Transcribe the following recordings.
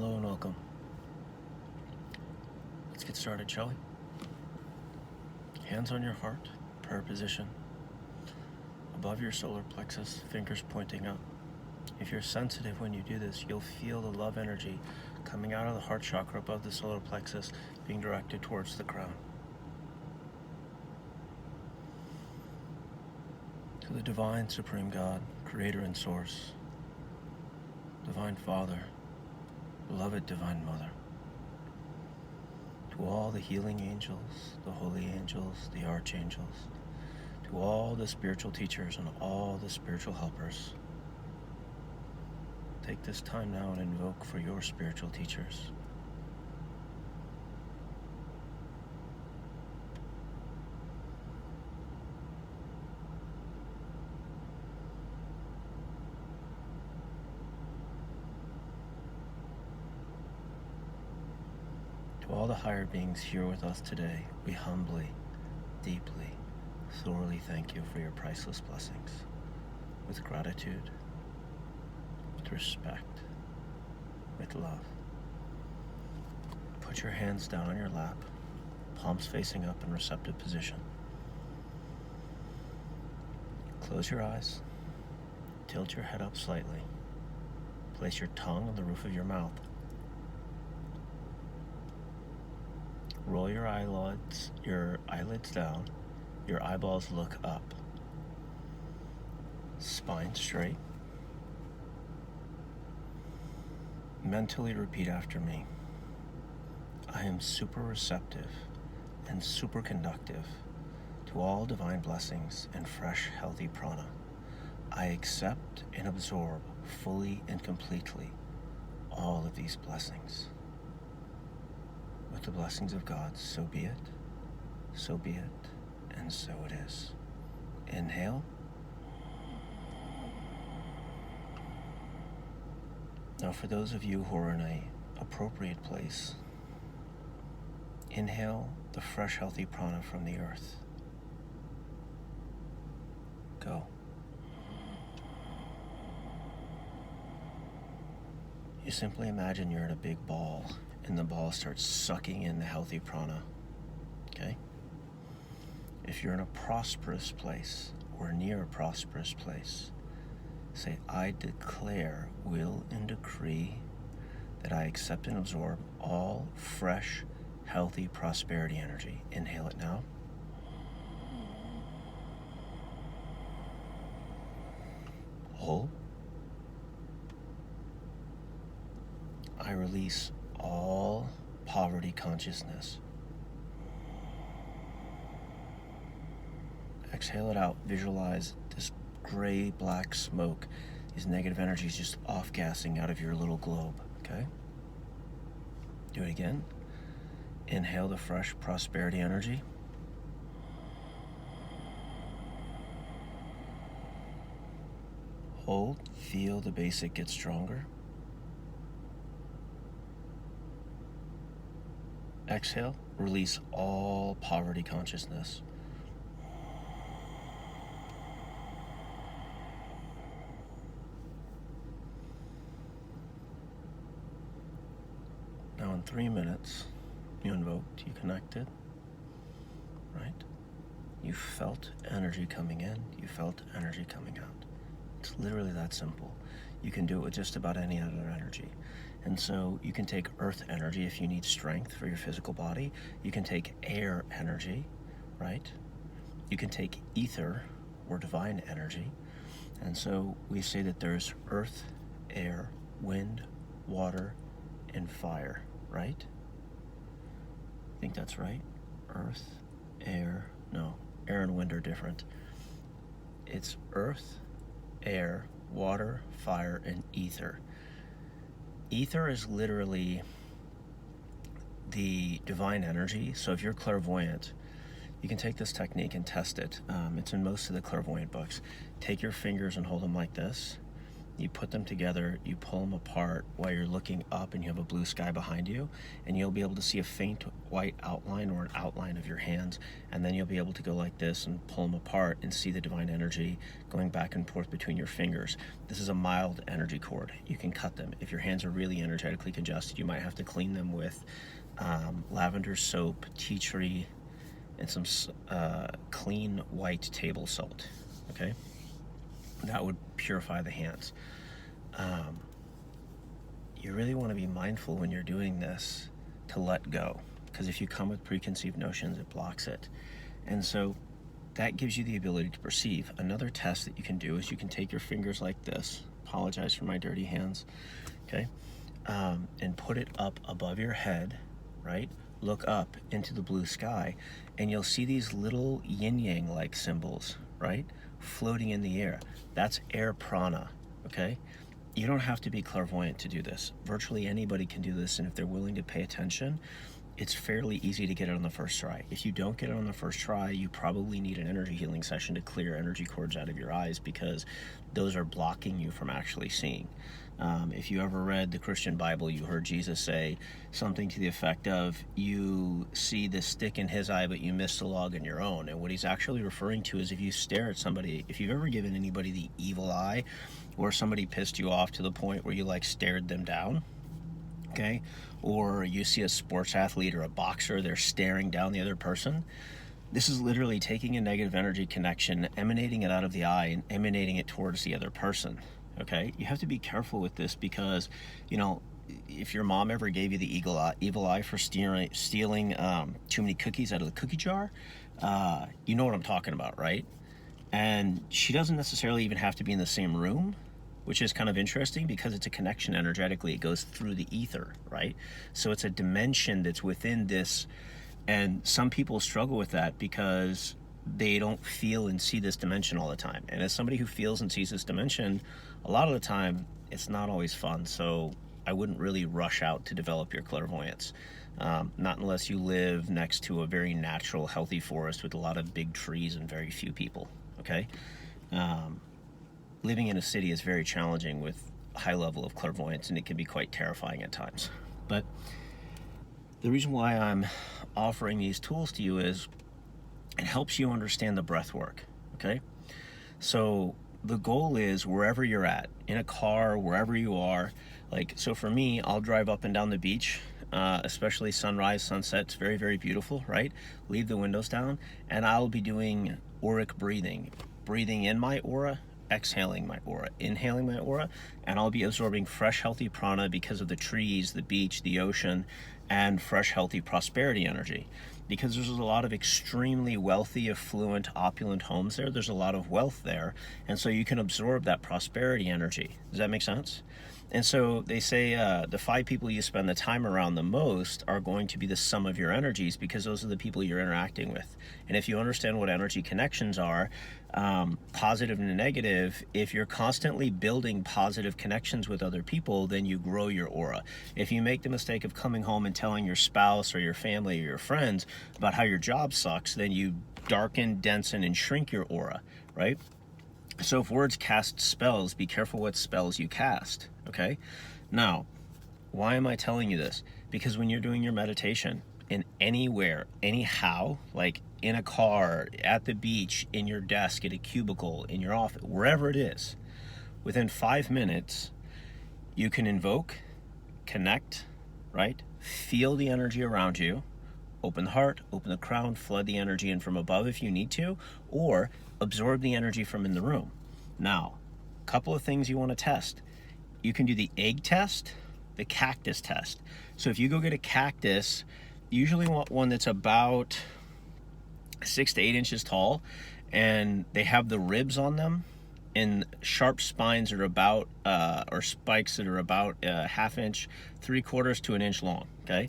Hello and welcome. Let's get started, shall we? Hands on your heart, prayer position. Above your solar plexus, fingers pointing up. If you're sensitive when you do this, you'll feel the love energy coming out of the heart chakra above the solar plexus being directed towards the crown. To the divine supreme God, creator and source, divine Father, beloved divine Mother, to all the healing angels, the holy angels, the archangels, to all the spiritual teachers and all the spiritual helpers, take this time now and invoke for your spiritual teachers. To all the higher beings here with us today, we humbly, deeply, thoroughly thank you for your priceless blessings. With gratitude, with respect, with love. Put your hands down on your lap, palms facing up in receptive position. Close your eyes, tilt your head up slightly. Place your tongue on the roof of your mouth. Roll your eyelids down, your eyeballs look up. Spine straight. Mentally repeat after me. I am super receptive and super conductive to all divine blessings and fresh, healthy prana. I accept and absorb fully and completely all of these blessings. With the blessings of God, so be it, and so it is. Inhale. Now for those of you who are in an appropriate place, inhale the fresh, healthy prana from the earth. Go. You simply imagine you're in a big ball, and the ball starts sucking in the healthy prana, okay? If you're in a prosperous place or near a prosperous place, say, I declare, will, and decree that I accept and absorb all fresh, healthy prosperity energy. Inhale it now. Hold. I release all poverty consciousness. Exhale it out. Visualize this gray, black smoke, these negative energies just off-gassing out of your little globe, okay? Do it again. Inhale the fresh prosperity energy. Hold. Feel the basic get stronger. Exhale, release all poverty consciousness. Now in 3 minutes, you invoked, you connected, right? You felt energy coming in, you felt energy coming out. It's literally that simple. You can do it with just about any other energy. And so you can take earth energy if you need strength for your physical body. You can take air energy, right? You can take ether or divine energy. And so we say that there's earth, air, wind, water, and fire, right? I think that's right. Earth, air, no, air and wind are different. It's earth, air, water, fire, and ether. Ether is literally the divine energy. So if you're clairvoyant, you can take this technique and test it. It's in most of the clairvoyant books. Take your fingers and hold them like this. You put them together, you pull them apart while you're looking up and you have a blue sky behind you, and you'll be able to see a faint white outline or an outline of your hands, and then you'll be able to go like this and pull them apart and see the divine energy going back and forth between your fingers. This is a mild energy cord. You can cut them. If your hands are really energetically congested, you might have to clean them with lavender soap, tea tree, and some clean white table salt, okay? That would purify the hands. You really want to be mindful when you're doing this to let go, because if you come with preconceived notions, it blocks it. And so that gives you the ability to perceive. Another test that you can do is you can take your fingers like this, apologize for my dirty hands, okay, and put it up above your head, right? Look up into the blue sky, and you'll see these little yin-yang like symbols, right, floating in the air. That's air prana, okay? You don't have to be clairvoyant to do this. Virtually anybody can do this, and if they're willing to pay attention, it's fairly easy to get it on the first try. If you don't get it on the first try, you probably need an energy healing session to clear energy cords out of your eyes, because those are blocking you from actually seeing. If you ever read the Christian Bible, you heard Jesus say something to the effect of, you see the stick in his eye, but you miss the log in your own. And what he's actually referring to is, if you stare at somebody, if you've ever given anybody the evil eye, or somebody pissed you off to the point where you like stared them down, okay? Or you see a sports athlete or a boxer, they're staring down the other person. This is literally taking a negative energy connection, emanating it out of the eye and emanating it towards the other person. Okay, you have to be careful with this, because, you know, if your mom ever gave you the evil eye for stealing too many cookies out of the cookie jar, you know what I'm talking about, right? And she doesn't necessarily even have to be in the same room, which is kind of interesting, because it's a connection energetically. It goes through the ether, right? So it's a dimension that's within this, and some people struggle with that because they don't feel and see this dimension all the time. And as somebody who feels and sees this dimension, a lot of the time, it's not always fun. So I wouldn't really rush out to develop your clairvoyance. Not unless you live next to a very natural, healthy forest with a lot of big trees and very few people, okay? Living in a city is very challenging with high level of clairvoyance, and it can be quite terrifying at times. But the reason why I'm offering these tools to you is it helps you understand the breath work, okay? So the goal is, wherever you're at, in a car, wherever you are, like, so for me, I'll drive up and down the beach, especially sunrise, sunset. It's very, very beautiful, right? Leave the windows down, and I'll be doing auric breathing in my aura, exhaling my aura, inhaling my aura, and I'll be absorbing fresh, healthy prana because of the trees, the beach, the ocean, and fresh, healthy prosperity energy. Because there's a lot of extremely wealthy, affluent, opulent homes there. There's a lot of wealth there, and so you can absorb that prosperity energy. Does that make sense? And so they say the 5 people you spend the time around the most are going to be the sum of your energies, because those are the people you're interacting with. And if you understand what energy connections are, positive and negative, if you're constantly building positive connections with other people, then you grow your aura. If you make the mistake of coming home and telling your spouse or your family or your friends about how your job sucks, then you darken, densen, and shrink your aura, right? So if words cast spells, be careful what spells you cast, okay? Now, why am I telling you this? Because when you're doing your meditation, in anywhere, anyhow, like in a car, at the beach, in your desk, at a cubicle, in your office, wherever it is, within 5 minutes, you can invoke, connect, right? Feel the energy around you, open the heart, open the crown, flood the energy in from above if you need to, or absorb the energy from in the room. Now, a couple of things you want to test. You can do the egg test, the cactus test. So if you go get a cactus, you usually want one that's about 6 to 8 inches tall, and they have the ribs on them and sharp spines are about, or spikes that are about a ½ inch, 3/4 to an inch long, okay?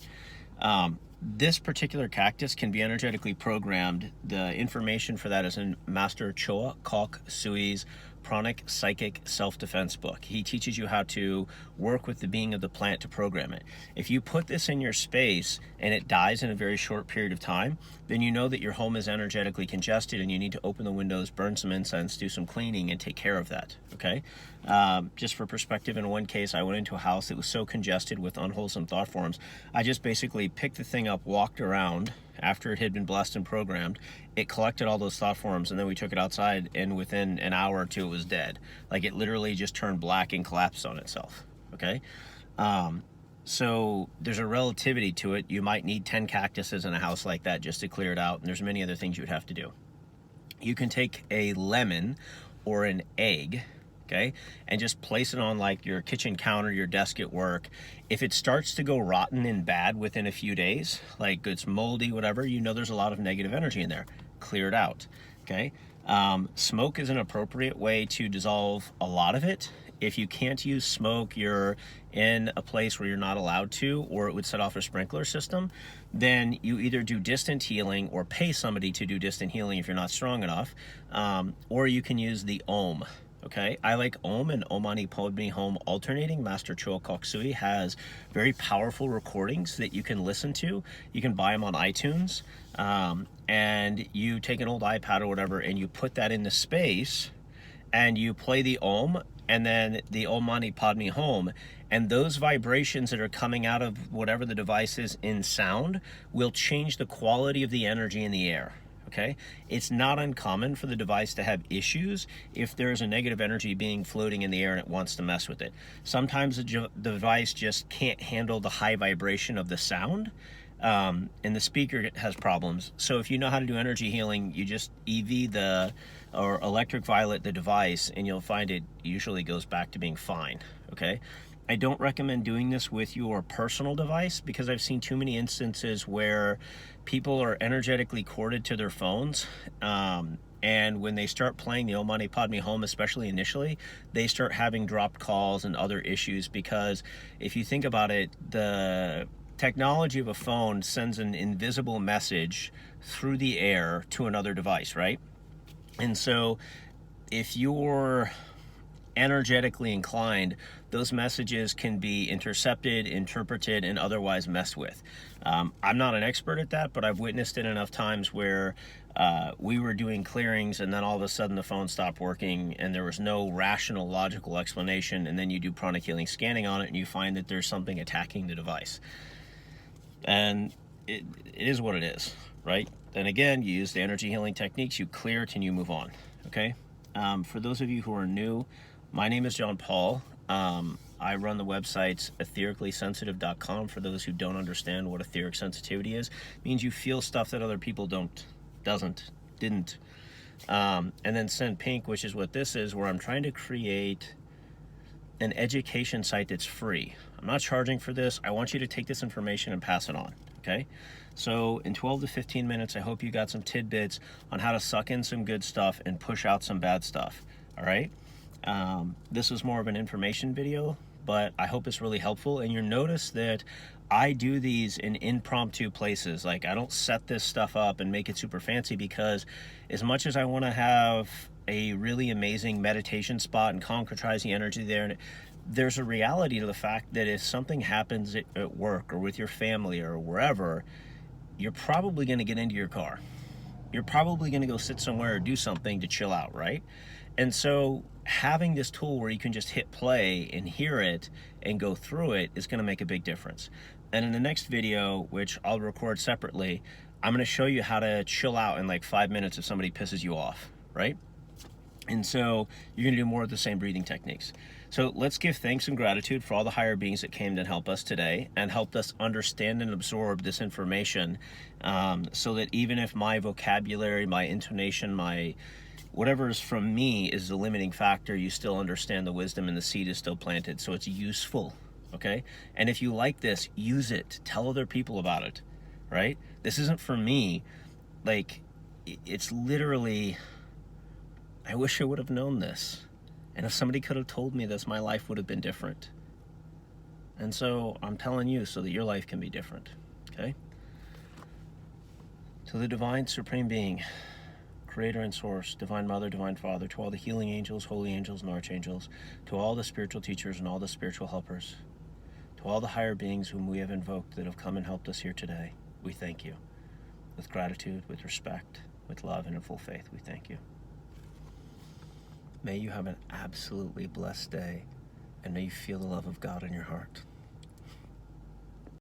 This particular cactus can be energetically programmed. The information for that is in Master Choa Kok Sui's pranic psychic self-defense book. He teaches you how to work with the being of the plant to program it. If you put this in your space and it dies in a very short period of time, then you know that your home is energetically congested and you need to open the windows, burn some incense, do some cleaning, and take care of that, okay? Just for perspective, in one case, I went into a house that was so congested with unwholesome thought forms, I just basically picked the thing up, walked around, after it had been blessed and programmed, it collected all those thought forms, and then we took it outside, and within an hour or two, it was dead. Like, it literally just turned black and collapsed on itself, okay? So there's a relativity to it. You might need 10 cactuses in a house like that just to clear it out, and there's many other things you would have to do. You can take a lemon or an egg, okay, and just place it on like your kitchen counter, your desk at work. If it starts to go rotten and bad within a few days, like it's moldy, whatever, you know there's a lot of negative energy in there. Clear it out, okay? Smoke is an appropriate way to dissolve a lot of it. If you can't use smoke, you're in a place where you're not allowed to, or it would set off a sprinkler system, then you either do distant healing or pay somebody to do distant healing if you're not strong enough, or you can use the Om. Okay, I like Om and Om Mani Padme Hum alternating. Master Choa has very powerful recordings that you can listen to. You can buy them on iTunes, and you take an old iPad or whatever and you put that in the space and you play the Om and then the Om Mani Padme Hum, and those vibrations that are coming out of whatever the device is in sound will change the quality of the energy in the air. Okay, it's not uncommon for the device to have issues if there's a negative energy being floating in the air and it wants to mess with it. Sometimes the device just can't handle the high vibration of the sound, and the speaker has problems. So if you know how to do energy healing, you just EV or electric violet the device, and you'll find it usually goes back to being fine. Okay, I don't recommend doing this with your personal device because I've seen too many instances where people are energetically corded to their phones, and when they start playing the Om Mani Padme Hum, especially initially, they start having dropped calls and other issues, because if you think about it, the technology of a phone sends an invisible message through the air to another device, right? And so if you're energetically inclined, those messages can be intercepted, interpreted, and otherwise messed with. I'm not an expert at that, but I've witnessed it enough times where we were doing clearings and then all of a sudden the phone stopped working and there was no rational, logical explanation, and then you do pranic healing scanning on it and you find that there's something attacking the device. And it is what it is, right? Then again, you use the energy healing techniques, you clear it, and you move on, okay? For those of you who are new, my name is John Paul. I run the websites ethericallysensitive.com. For those who don't understand what etheric sensitivity is, it means you feel stuff that other people didn't. And then Send Pink, which is what this is, where I'm trying to create an education site that's free. I'm not charging for this. I want you to take this information and pass it on, okay? So in 12 to 15 minutes, I hope you got some tidbits on how to suck in some good stuff and push out some bad stuff, all right? This was more of an information video, but I hope it's really helpful. And you'll notice that I do these in impromptu places. Like, I don't set this stuff up and make it super fancy, because as much as I want to have a really amazing meditation spot and concretize the energy there, there's a reality to the fact that if something happens at work or with your family or wherever, you're probably going to get into your car. You're probably going to go sit somewhere or do something to chill out, right? And so having this tool where you can just hit play and hear it and go through it is going to make a big difference. And in the next video, which I'll record separately, I'm going to show you how to chill out in like 5 minutes if somebody pisses you off, right? And so you're going to do more of the same breathing techniques. So let's give thanks and gratitude for all the higher beings that came to help us today and helped us understand and absorb this information, so that even if my vocabulary, my intonation, my whatever is from me is the limiting factor, you still understand the wisdom and the seed is still planted, so it's useful, okay? And if you like this, use it. Tell other people about it, right? This isn't for me. Like, it's literally, I wish I would have known this. And if somebody could have told me this, my life would have been different. And so I'm telling you so that your life can be different, okay? To the Divine Supreme Being, Creator and Source, Divine Mother, Divine Father, to all the healing angels, holy angels, and archangels, to all the spiritual teachers and all the spiritual helpers, to all the higher beings whom we have invoked that have come and helped us here today, we thank you. With gratitude, with respect, with love, and in full faith, we thank you. May you have an absolutely blessed day, and may you feel the love of God in your heart.